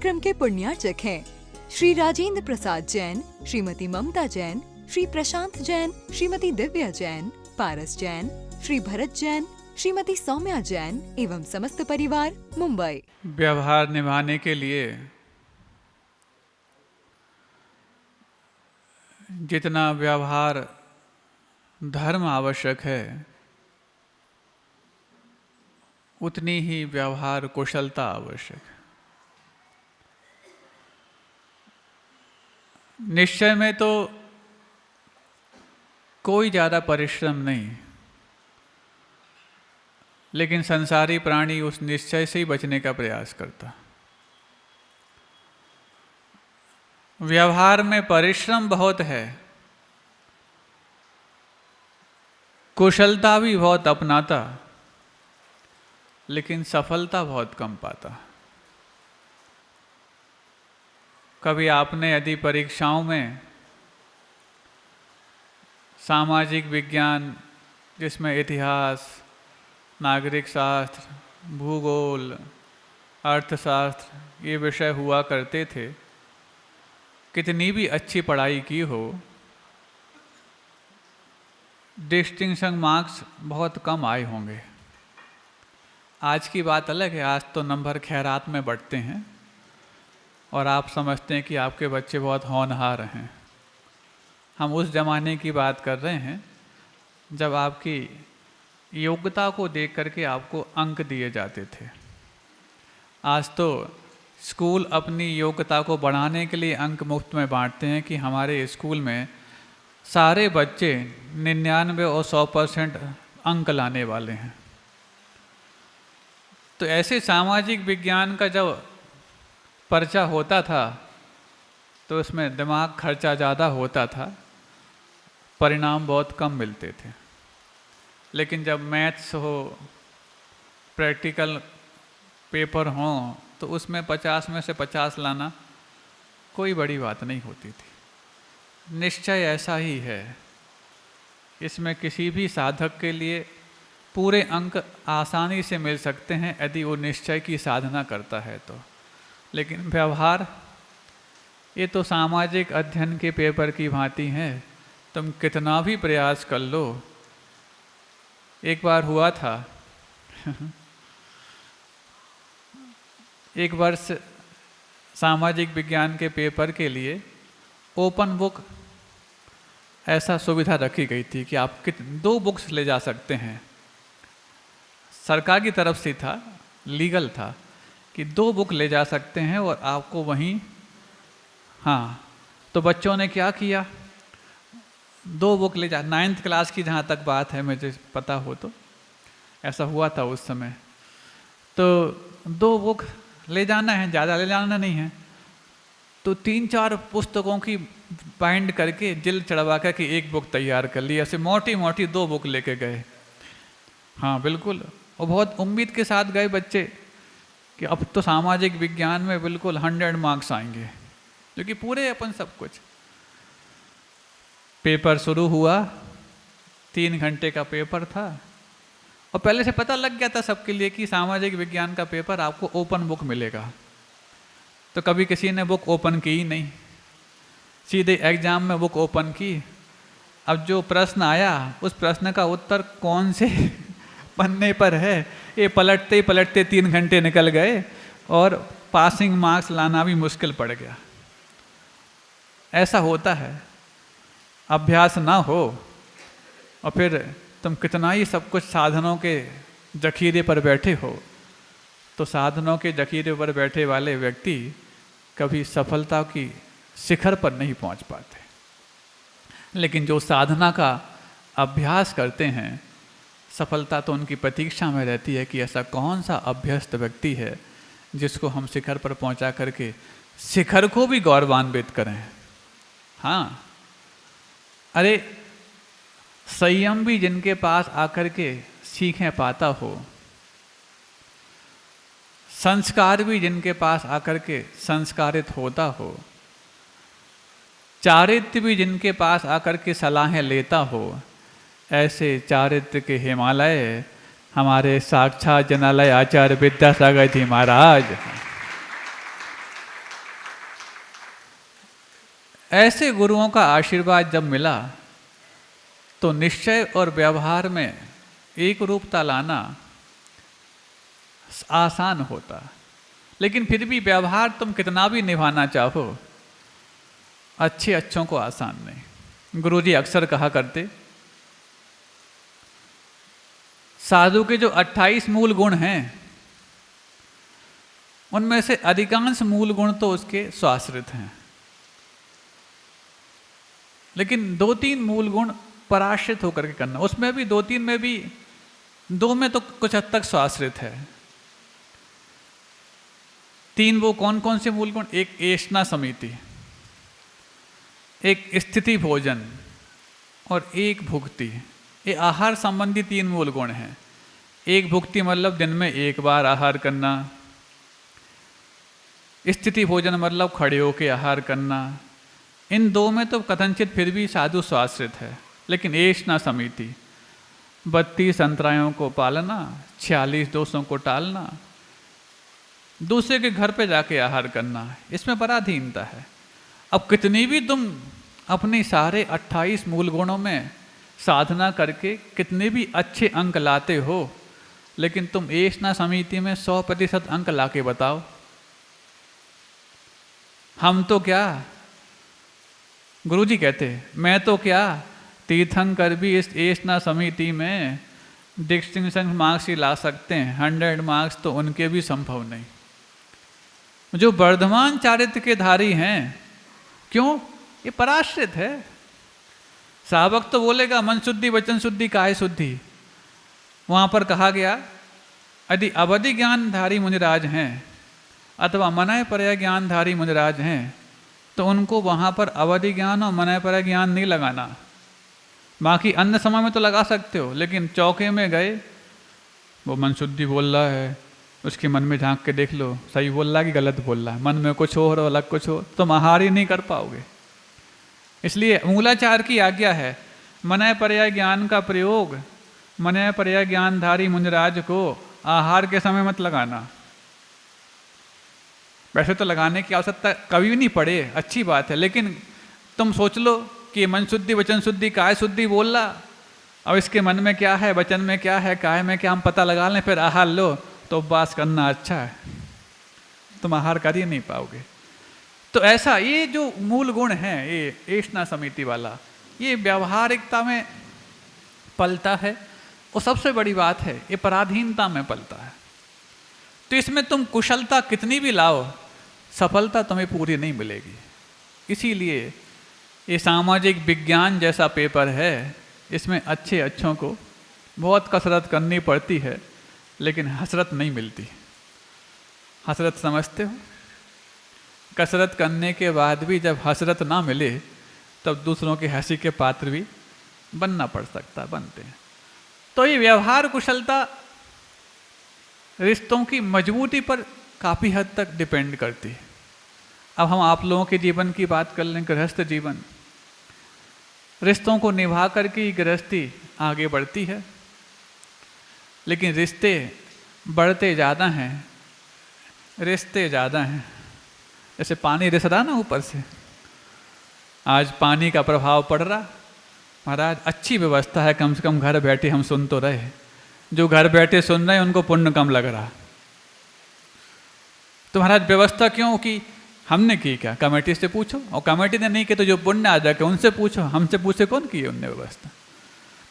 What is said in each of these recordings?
कार्यक्रम के पुण्यार्चक हैं श्री राजेंद्र प्रसाद जैन, श्रीमती ममता जैन, श्री प्रशांत जैन, श्रीमती दिव्या जैन, पारस जैन, श्री भरत जैन, श्रीमती सौम्या जैन एवं समस्त परिवार, मुंबई। व्यवहार निभाने के लिए जितना व्यवहार धर्म आवश्यक है, उतनी ही व्यवहार कुशलता आवश्यक है। निश्चय में तो कोई ज़्यादा परिश्रम नहीं, लेकिन संसारी प्राणी उस निश्चय से ही बचने का प्रयास करता। व्यवहार में परिश्रम बहुत है, कुशलता भी बहुत अपनाता, लेकिन सफलता बहुत कम पाता। कभी आपने यदि परीक्षाओं में सामाजिक विज्ञान, जिसमें इतिहास, नागरिक शास्त्र, भूगोल, अर्थशास्त्र ये विषय हुआ करते थे, कितनी भी अच्छी पढ़ाई की हो, डिस्टिंक्शन मार्क्स बहुत कम आए होंगे। आज की बात अलग है, आज तो नंबर खैरात में बढ़ते हैं और आप समझते हैं कि आपके बच्चे बहुत होनहार हैं। हम उस ज़माने की बात कर रहे हैं जब आपकी योग्यता को देख करके आपको अंक दिए जाते थे। आज तो स्कूल अपनी योग्यता को बढ़ाने के लिए अंक मुफ्त में बांटते हैं कि हमारे स्कूल में सारे बच्चे 99 और 100% अंक लाने वाले हैं। तो ऐसे सामाजिक विज्ञान का जब पर्चा होता था तो उसमें दिमाग खर्चा ज़्यादा होता था, परिणाम बहुत कम मिलते थे। लेकिन जब मैथ्स हो, प्रैक्टिकल पेपर हो, तो उसमें 50 में से 50 लाना कोई बड़ी बात नहीं होती थी। निश्चय ऐसा ही है, इसमें किसी भी साधक के लिए पूरे अंक आसानी से मिल सकते हैं यदि वो निश्चय की साधना करता है तो। लेकिन व्यवहार ये तो सामाजिक अध्ययन के पेपर की भांति है, तुम कितना भी प्रयास कर लो। एक बार हुआ था एक वर्ष सामाजिक विज्ञान के पेपर के लिए ओपन बुक ऐसा सुविधा रखी गई थी कि आप 2 बुक्स ले जा सकते हैं। सरकार की तरफ से था, लीगल था कि 2 बुक ले जा सकते हैं और आपको वहीं। तो बच्चों ने क्या किया, 2 बुक ले जा, 9th क्लास की जहाँ तक बात है मुझे पता हो तो ऐसा हुआ था उस समय। तो 2 बुक ले जाना है, ज़्यादा ले जाना नहीं है, तो 3-4 पुस्तकों की बाइंड करके जिल चढ़वा कर के 1 बुक तैयार कर ली। ऐसे मोटी मोटी 2 बुक लेके गए। बिल्कुल, और बहुत उम्मीद के साथ गए बच्चे कि अब तो सामाजिक विज्ञान में बिल्कुल 100 मार्क्स आएंगे, जो कि पूरे अपन सब कुछ। पेपर शुरू हुआ, 3 घंटे का पेपर था और पहले से पता लग गया था सबके लिए कि सामाजिक विज्ञान का पेपर आपको ओपन बुक मिलेगा। तो कभी किसी ने बुक ओपन की ही नहीं, सीधे एग्जाम में बुक ओपन की। अब जो प्रश्न आया उस प्रश्न का उत्तर कौन से पन्ने पर है, ये पलटते ही पलटते 3 घंटे निकल गए और पासिंग मार्क्स लाना भी मुश्किल पड़ गया। ऐसा होता है, अभ्यास ना हो और फिर तुम कितना ही सब कुछ साधनों के जखीरे पर बैठे हो, तो साधनों के जखीरे पर बैठे वाले व्यक्ति कभी सफलता की शिखर पर नहीं पहुंच पाते। लेकिन जो साधना का अभ्यास करते हैं, सफलता तो उनकी प्रतीक्षा में रहती है कि ऐसा कौन सा अभ्यस्त व्यक्ति है जिसको हम शिखर पर पहुंचा करके शिखर को भी गौरवान्वित करें। अरे संयम भी जिनके पास आकर के सीखें पाता हो, संस्कार भी जिनके पास आकर के संस्कारित होता हो, चारित्र्य भी जिनके पास आकर के सलाहें लेता हो, ऐसे चारित्र्य के हिमालय हमारे साक्षात जनालय आचार्य विद्यासागर जी महाराज। ऐसे गुरुओं का आशीर्वाद जब मिला तो निश्चय और व्यवहार में एक रूपता लाना आसान होता। लेकिन फिर भी व्यवहार तुम कितना भी निभाना चाहो, अच्छे अच्छों को आसान नहीं। गुरुजी अक्सर कहा करते, साधु के जो 28 मूल गुण हैं उनमें से अधिकांश मूल गुण तो उसके स्वाश्रित हैं, लेकिन 2-3 मूल गुण पराश्रित होकर के करना। उसमें भी 2-3 में भी 2 में तो कुछ हद तक स्वाश्रित है। 3 वो कौन कौन से मूल गुण? एक एषणा समिति, एक स्थिति भोजन और एक भुक्ति। ये आहार संबंधी 3 मूल गुण हैं। एक भुक्ति मतलब दिन में 1 बार आहार करना, स्थिति भोजन मतलब खड़े होकर आहार करना। इन 2 में तो कथनचित फिर भी साधु स्वाश्रित है, लेकिन एषणा समिति 32 अंतरायों को पालना, 46 दोषों को टालना, दूसरे के घर पे जाके आहार करना, इसमें पराधीनता है। अब कितनी भी तुम अपने सारे 28 मूल गुणों में साधना करके कितने भी अच्छे अंक लाते हो, लेकिन तुम एषणा समिति में 100% अंक लाके बताओ। हम तो क्या, गुरुजी कहते मैं तो क्या तीर्थंकर भी इस एषणा समिति में डिस्टिंक्शन मार्क्स ही ला सकते हैं, 100 मार्क्स तो उनके भी संभव नहीं। जो वर्धमान चारित्र के धारी हैं, क्यों? ये पराश्रित है। सावक तो बोलेगा मन शुद्धि वचन शुद्धि काय शुद्धि। वहाँ पर कहा गया यदि अवधि ज्ञानधारी मुनिराज हैं अथवा मनय परय ज्ञानधारी मुनिराज हैं तो उनको वहाँ पर अवधि ज्ञान और मनय परय ज्ञान नहीं लगाना। बाकी अन्य समय में तो लगा सकते हो, लेकिन चौके में गए, वो मन शुद्धि बोल रहा है, उसके मन में झांक के देख लो सही बोल रहा है कि गलत बोल रहा है। मन में कुछ हो और अलग कुछ हो, तुम आहार ही नहीं कर पाओगे। इसलिए मूलाचार की आज्ञा है, मनय पर्याय ज्ञान का प्रयोग मनय पर्याय ज्ञानधारी मुनिराज को आहार के समय मत लगाना। वैसे तो लगाने की आवश्यकता कभी भी नहीं पड़े, अच्छी बात है, लेकिन तुम सोच लो कि मन शुद्धि वचन शुद्धि काय शुद्धि बोल रहा, अब इसके मन में क्या है, वचन में क्या है, काय में क्या, हम पता लगा लें फिर आहार लो, तो उपवास करना अच्छा है। तुम आहार कर ही नहीं पाओगे। तो ऐसा ये जो मूल गुण है, ये एषणा समिति वाला, ये व्यावहारिकता में पलता है। और सबसे बड़ी बात है, ये पराधीनता में पलता है। तो इसमें तुम कुशलता कितनी भी लाओ, सफलता तुम्हें पूरी नहीं मिलेगी। इसीलिए ये सामाजिक विज्ञान जैसा पेपर है, इसमें अच्छे अच्छों को बहुत कसरत करनी पड़ती है, लेकिन हसरत नहीं मिलती। हसरत समझते हो? कसरत करने के बाद भी जब हसरत ना मिले, तब दूसरों की हंसी के पात्र भी बनना पड़ सकता, बनते हैं। तो ये व्यवहार कुशलता रिश्तों की मजबूती पर काफ़ी हद तक डिपेंड करती है। अब हम आप लोगों के जीवन की बात कर लें, गृहस्थ जीवन, रिश्तों को निभा करके गृहस्थी आगे बढ़ती है, लेकिन रिश्ते बढ़ते ज़्यादा हैं, रिश्ते ज़्यादा हैं। जैसे पानी रिस रहा ना ऊपर से, आज पानी का प्रभाव पड़ रहा। महाराज अच्छी व्यवस्था है, कम से कम घर बैठे हम सुन तो रहे। जो घर बैठे सुन रहे हैं उनको पुण्य कम लग रहा। तो महाराज व्यवस्था क्यों की? हमने की क्या? कमेटी से पूछो, और कमेटी ने नहीं की तो जो पुण्य आ जाके उनसे पूछो। हमसे पूछे कौन की है उनने व्यवस्था?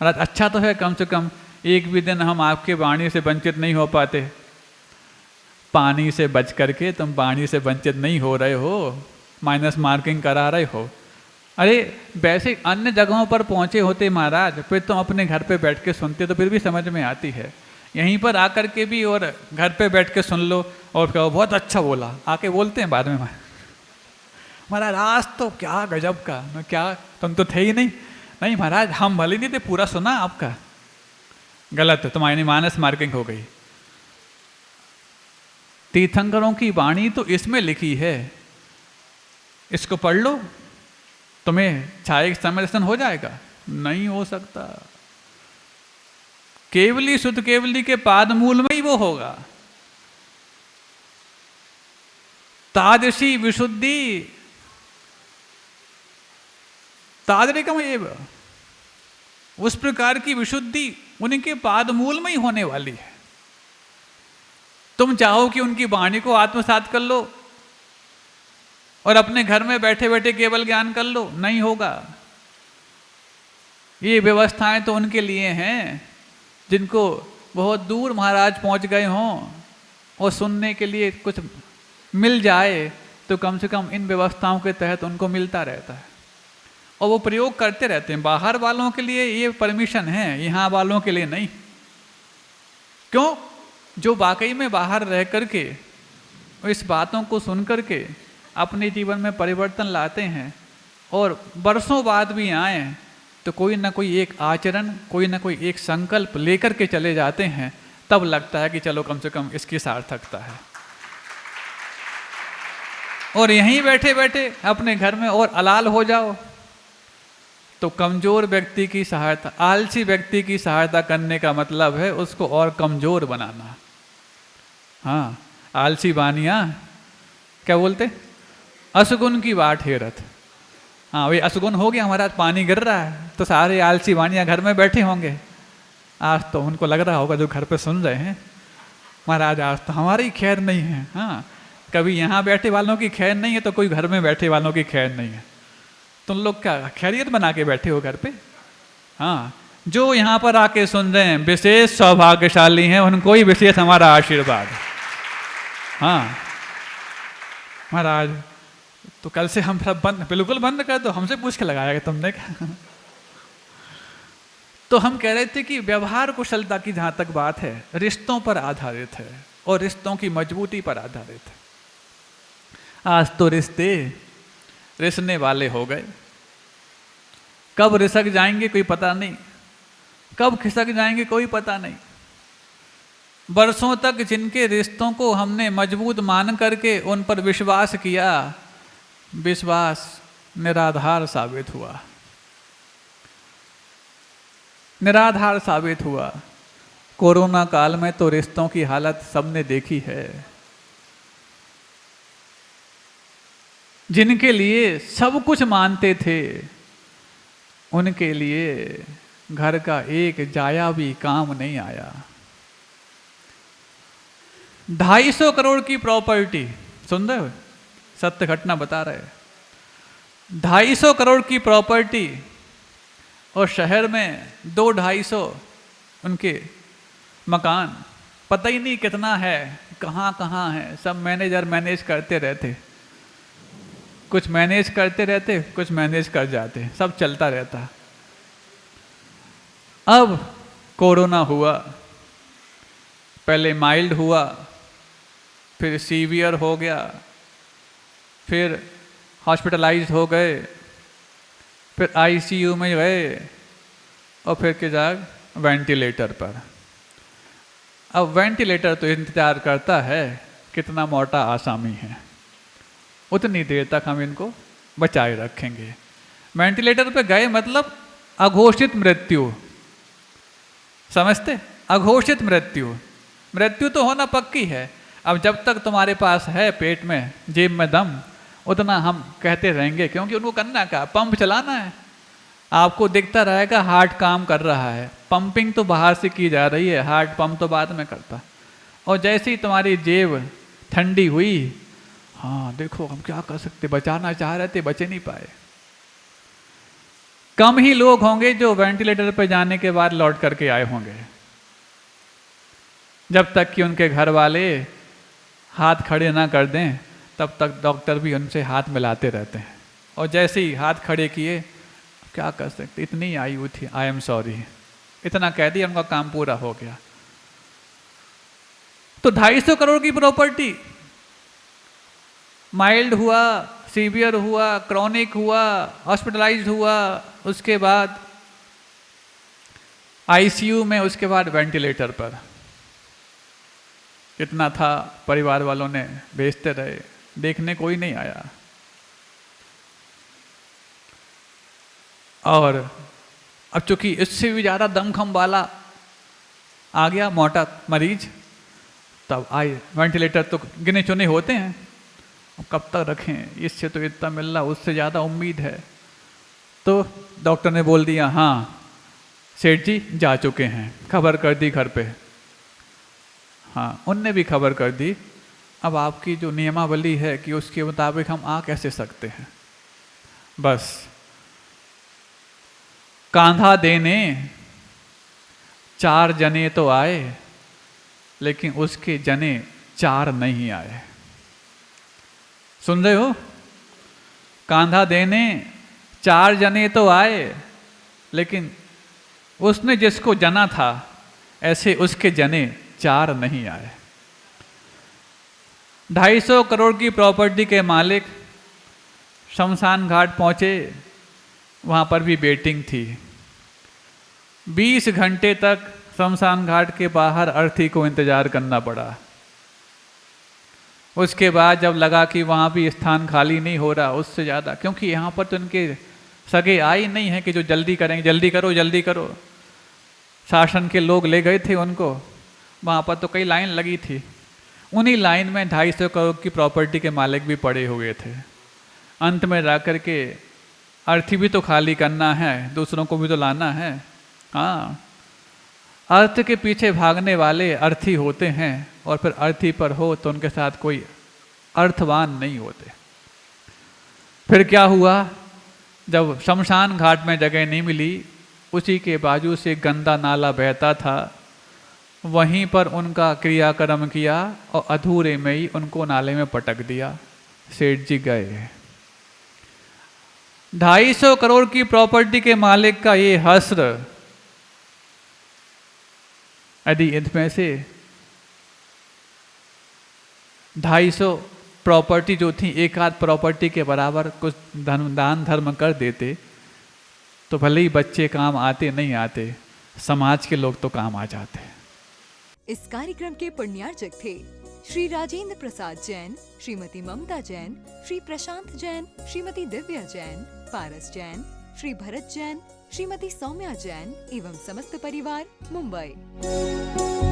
महाराज अच्छा तो है, कम से कम एक भी दिन हम आपके वाणी से वंचित नहीं हो पाते। पानी से बच करके तुम वाणी से वंचित नहीं हो रहे हो, माइनस मार्किंग करा रहे हो। अरे वैसे अन्य जगहों पर पहुँचे होते महाराज, फिर तुम अपने घर पे बैठ के सुनते तो फिर भी समझ में आती है। यहीं पर आकर के भी और घर पे बैठ के सुन लो और कहो बहुत अच्छा बोला, आके बोलते हैं बाद में महाराज आज तो क्या गजब का, मैं क्या तुम तो थे ही नहीं। नहीं महाराज हम भले नहीं थे, पूरा सुना आपका। गलत है, तुम्हारी माइनस मार्किंग हो गई। तीर्थंकरों की वाणी तो इसमें लिखी है, इसको पढ़ लो, तुम्हें छाया समय दर्शन हो जाएगा। नहीं हो सकता। केवली शुद्ध केवली के पाद मूल में ही वो होगा। तादृशी विशुद्धि तादृकम एव, उस प्रकार की विशुद्धि उनके पादमूल में ही होने वाली है। तुम चाहो कि उनकी वाणी को आत्मसात कर लो और अपने घर में बैठे बैठे केवल ज्ञान कर लो, नहीं होगा। ये व्यवस्थाएं तो उनके लिए हैं जिनको बहुत दूर महाराज पहुंच गए हों और सुनने के लिए कुछ मिल जाए तो कम से कम इन व्यवस्थाओं के तहत उनको मिलता रहता है और वो प्रयोग करते रहते हैं। बाहर वालों के लिए ये परमिशन है, यहाँ वालों के लिए नहीं। क्यों? जो वाकई में बाहर रह करके इस बातों को सुन करके अपने जीवन में परिवर्तन लाते हैं और वर्षों बाद भी आए तो कोई ना कोई एक आचरण, कोई ना कोई एक संकल्प लेकर के चले जाते हैं, तब लगता है कि चलो कम से कम इसकी सार्थकता है। और यहीं बैठे बैठे अपने घर में और अलाल हो जाओ तो कमजोर व्यक्ति की सहायता, आलसी व्यक्ति की सहायता करने का मतलब है उसको और कमजोर बनाना। हाँ, आलसी बानिया क्या बोलते, असगुन की बाट हेरत। हाँ, वही असगुन हो गया, हमारा पानी गिर रहा है तो सारे आलसी बानिया घर में बैठे होंगे। आज तो उनको लग रहा होगा जो घर पे सुन रहे हैं, महाराज आज तो हमारी खैर नहीं है। हाँ, कभी यहाँ बैठे वालों की खैर नहीं है तो कोई घर में बैठे वालों की खैर नहीं है। तुम लोग क्या खैरियत बना के बैठे हो घर पे? हाँ, जो यहाँ पर आके सुन रहे हैं विशेष सौभाग्यशाली हैं, उनको ही विशेष हमारा आशीर्वाद। हाँ महाराज, तो कल से हम सब बंद, बिल्कुल बंद कर दो, हमसे पूछ के लगाया तुमने क्या? तो हम कह रहे थे कि व्यवहार कुशलता की जहाँ तक बात है रिश्तों पर आधारित है और रिश्तों की मजबूती पर आधारित है। आज तो रिश्ते रिसने वाले हो गए, कब रिसक जाएंगे कोई पता नहीं, कब खिसक जाएंगे कोई पता नहीं। वर्षों तक जिनके रिश्तों को हमने मजबूत मान करके उन पर विश्वास किया, विश्वास निराधार साबित हुआ, निराधार साबित हुआ। कोरोना काल में तो रिश्तों की हालत सबने देखी है। जिनके लिए सब कुछ मानते थे उनके लिए घर का एक जाया भी काम नहीं आया। 250 करोड़ की प्रॉपर्टी, सुन रहे हो, सत्य घटना बता रहे, 250 करोड़ की प्रॉपर्टी और शहर में 200-250 उनके मकान, पता ही नहीं कितना है, कहाँ कहाँ है। सब मैनेजर मैनेज करते रहते, कुछ मैनेज करते रहते, कुछ मैनेज कर जाते, सब चलता रहता। अब कोरोना हुआ, पहले माइल्ड हुआ, फिर सीवियर हो गया, फिर हॉस्पिटलाइज्ड हो गए, फिर आईसीयू में गए और फिर के जाग वेंटिलेटर पर। अब वेंटिलेटर तो इंतजार करता है कितना मोटा आसामी है, उतनी देर तक हम इनको बचाए रखेंगे। वेंटिलेटर पे गए मतलब अघोषित मृत्यु, समझते? अघोषित मृत्यु, मृत्यु तो होना पक्की है। अब जब तक तुम्हारे पास है पेट में, जेब में दम, उतना हम कहते रहेंगे, क्योंकि उनको करना क्या, पंप चलाना है। आपको दिखता रहेगा हार्ट काम कर रहा है, पंपिंग तो बाहर से की जा रही है, हार्ट पंप तो बाद में करता। और जैसे ही तुम्हारी जेब ठंडी हुई, हाँ देखो हम क्या कर सकते, बचाना चाह रहे थे बचे नहीं पाए। कम ही लोग होंगे जो वेंटिलेटर पर जाने के बाद लौट करके आए होंगे, जब तक कि उनके घर वाले हाथ खड़े ना कर दें तब तक डॉक्टर भी उनसे हाथ मिलाते रहते हैं। और जैसे ही हाथ खड़े किए, क्या कर सकते, इतनी आयु थी, आई एम सॉरी, इतना कह दिया, उनका काम पूरा हो गया। तो 250 करोड़ की प्रॉपर्टी, माइल्ड हुआ, सीवियर हुआ, क्रॉनिक हुआ, हॉस्पिटलाइज्ड हुआ, उसके बाद आईसीयू में, उसके बाद वेंटिलेटर पर। इतना था, परिवार वालों ने भेजते रहे, देखने कोई नहीं आया। और अब चूंकि इससे भी ज़्यादा दमखम वाला आ गया मोटा मरीज, तब आए वेंटिलेटर तो गिने चुने होते हैं, अब कब तक रखें, इससे तो इतना मिल रहा, उससे ज़्यादा उम्मीद है, तो डॉक्टर ने बोल दिया हाँ सेठ जी जा चुके हैं, खबर कर दी घर पे। हाँ, उनने भी खबर कर दी। अब आपकी जो नियमावली है कि उसके मुताबिक हम आ कैसे सकते हैं। बस कांधा देने 4 जने तो आए, लेकिन उसके जने 4 नहीं आए। सुन रहे हो? कांधा देने 4 जने तो आए, लेकिन उसने जिसको जना था ऐसे उसके जने 4 नहीं आए। 250 करोड़ की प्रॉपर्टी के मालिक शमशान घाट पहुंचे, वहां पर भी वेटिंग थी। 20 घंटे तक शमशान घाट के बाहर अर्थी को इंतजार करना पड़ा। उसके बाद जब लगा कि वहां भी स्थान खाली नहीं हो रहा, उससे ज़्यादा, क्योंकि यहाँ पर तो इनके सगे आई नहीं है कि जो जल्दी करेंगे, जल्दी करो जल्दी करो। शासन के लोग ले गए थे उनको, वहाँ पर तो कई लाइन लगी थी। उन्हीं लाइन में 250 करोड़ की प्रॉपर्टी के मालिक भी पड़े हुए थे। अंत में जा कर के अर्थी भी तो खाली करना है, दूसरों को भी तो लाना है। हाँ, अर्थ के पीछे भागने वाले अर्थी होते हैं, और फिर अर्थी पर हो तो उनके साथ कोई अर्थवान नहीं होते। फिर क्या हुआ, जब शमशान घाट में जगह नहीं मिली, उसी के बाजू से गंदा नाला बहता था, वहीं पर उनका क्रियाक्रम किया और अधूरे में ही उनको नाले में पटक दिया। सेठ जी गए। 250 करोड़ की प्रॉपर्टी के मालिक का ये हस्र, यदि इनमें से 250 प्रॉपर्टी जो थी एक आध प्रॉपर्टी के बराबर कुछ दान धर्म कर देते, तो भले ही बच्चे काम आते नहीं आते, समाज के लोग तो काम आ जाते। इस कार्यक्रम के पुण्यार्चक थे श्री राजेंद्र प्रसाद जैन, श्रीमती ममता जैन, श्री प्रशांत जैन, श्रीमती दिव्या जैन, पारस जैन, श्री भरत जैन, श्रीमती सौम्या जैन एवं समस्त परिवार, मुंबई।